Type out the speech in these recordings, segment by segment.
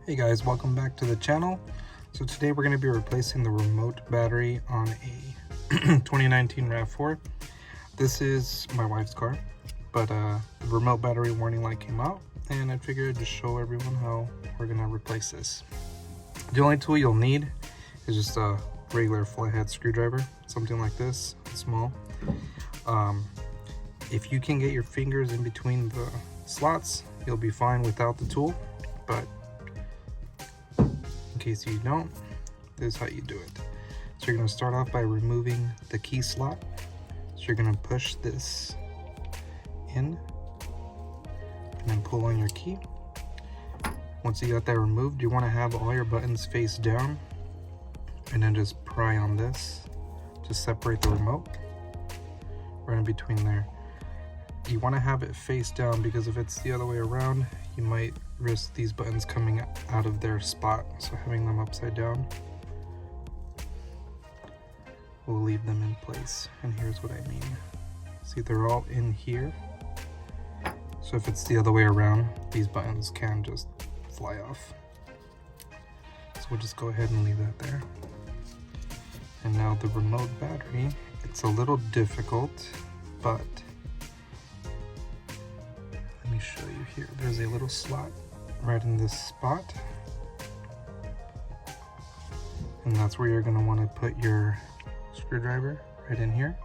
Hey guys, welcome back to the channel. So today we're going to be replacing the remote battery on a 2019 RAV4. This is my wife's car, but the remote battery warning light came out and I figured to show everyone how we're going to replace this. The only tool you'll need is just a regular flathead screwdriver, something like this, small. If you can get your fingers in between the slots, you'll be fine without the tool, but in case you don't, this is how you do it. So you're going to start off by removing the key slot. So you're going to push this in and then pull on your key. Once you got that removed, you want to have all your buttons face down and then just pry on this to separate the remote right in between there. You want to have it face down because if it's the other way around, you might risk these buttons coming out of their spot. So having them upside down will leave them in place. And here's what I mean. See, they're all in here. So if it's the other way around, these buttons can just fly off. So we'll just go ahead and leave that there. And now the remote battery, it's a little difficult, but let me show you here. There's a little slot right in this spot, and that's where you're going to want to put your screwdriver, right in here,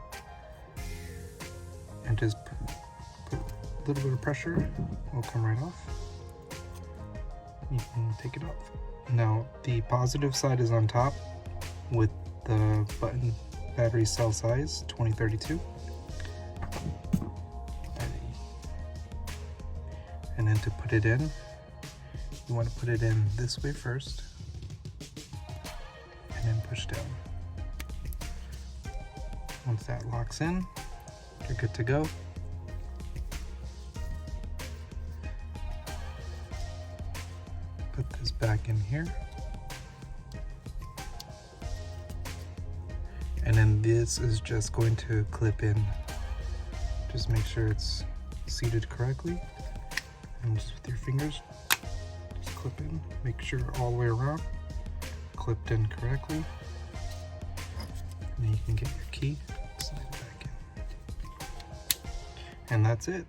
and just put a little bit of pressure. It will come right off. You can take it off. Now the positive side is on top with the button battery cell size 2032. And then to put it in, you want to put it in this way first and then push down. Once that locks in, you're good to go. Put this back in here. And then this is just going to clip in. Just make sure it's seated correctly. And just with your fingers, just clip in. Make sure all the way around, clipped in correctly. And then you can get your key, slide it back in. And that's it.